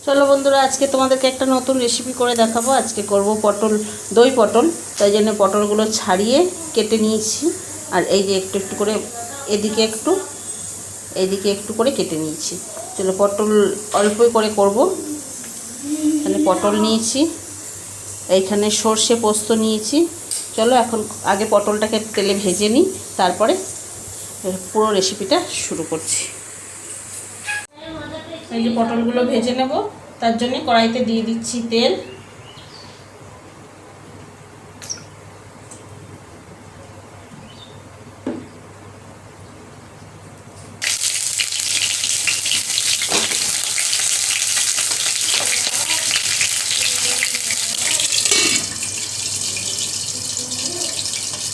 চলো বন্ধুরা, আজকে তোমাদেরকে একটা নতুন রেসিপি করে দেখাবো। আজকে করব পটল, দই পটল। তাই জন্য পটলগুলো ছাড়িয়ে কেটে নিয়েছি। আর এই যে একটু একটু করে এদিকে একটু করে কেটে নিয়েছি। চলো, পটল অল্পই করে করব। এখানে পটল নিয়েছি, এইখানে সর্ষে পোস্ত নিয়েছি। চলো এখন আগে পটলটাকে তেলে ভেজে নিই, তারপরে পুরো রেসিপিটা শুরু করছি। এই যে পটলগুলো ভেজে নেব, তার জন্য কড়াইতে দিয়ে দিচ্ছি তেল।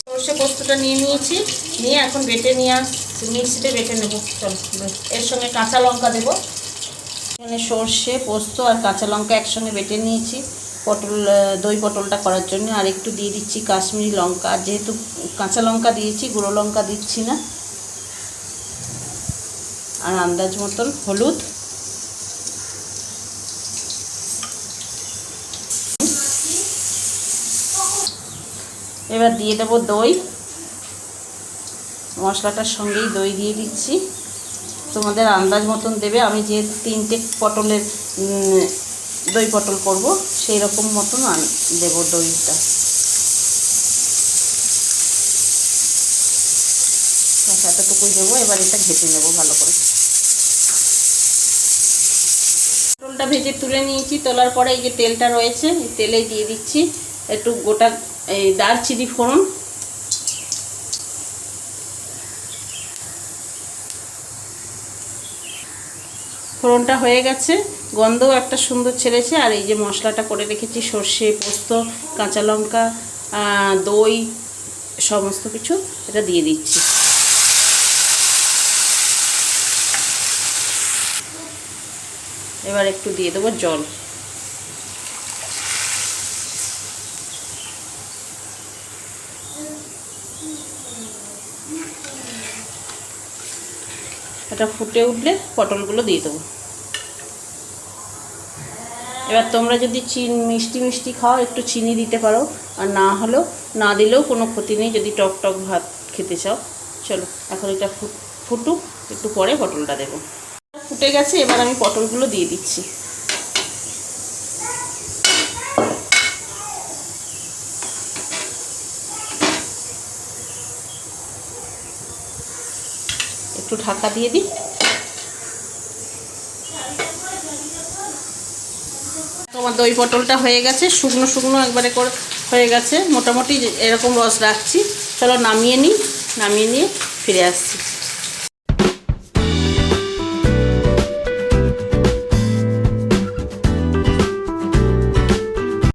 সর্ষে পোস্তটা নিয়ে নিয়েছি, নিয়ে এখন বেটে নিয়ে মিক্সিতে বেটে নেব। চল, এর সঙ্গে কাঁচা লঙ্কা দেবো। এখানে সর্ষে পোস্ত আর কাঁচা লঙ্কা একসঙ্গে বেটে নিয়েছি দই পটলটা করার জন্য। আর একটু দিয়ে দিচ্ছি কাশ্মীরি লঙ্কা, যেহেতু কাঁচা লঙ্কা দিয়েছি, গুঁড়ো লঙ্কা দিচ্ছি না। আর আন্দাজ মতন হলুদ। এবার দিয়ে দেবো দই। মশলাটার সঙ্গেই দই দিয়ে দিচ্ছি, তোমাদের আন্দাজ মতন দেবে। আমি যেহেতু 3টে পটলের দই পটল করব, সেই রকম মতন দেবো দইটা। এতটুকুই দেবো। এবার এটা ঘেটে নেবো ভালো করে। পটলটা ভেজে তুলে নিয়েছি। তোলার পরে এই যে তেলটা রয়েছে, এই তেলে দিয়ে দিচ্ছি একটু গোটা এই দারচিনি ফোড়ন। ফোড়নটা হয়ে গেছে, গন্ধও একটা সুন্দর ছেড়েছে। আর এই যে মশলাটা করে রেখেছি, সর্ষে পোস্ত, কাঁচা লঙ্কা, দই, সমস্ত কিছু এটা দিয়ে দিচ্ছি। এবার একটু দিয়ে দেবো জল। এটা ফুটে উঠলে পটলগুলো দিয়ে দেবো। এবার তোমরা যদি মিষ্টি খাও, একটু চিনি দিতে পারো, আর না হলেও না দিলেও কোনো ক্ষতি নেই যদি টক টক ভাত খেতে চাও। চলো এখন এটা ফুটুক, একটু পরে পটলটা দেবো। ফুটে গেছে, এবার আমি পটলগুলো দিয়ে দিচ্ছি। একটু ঢাকা দিয়ে দিই। তোমার দই পটলটা হয়ে গেছে, শুকনো শুকনো একবারে করে হয়ে গেছে, মোটামুটি এরকম রস রাখছি। চলো নামিয়ে নিই, নামিয়ে নিয়ে ফিরে আসছি।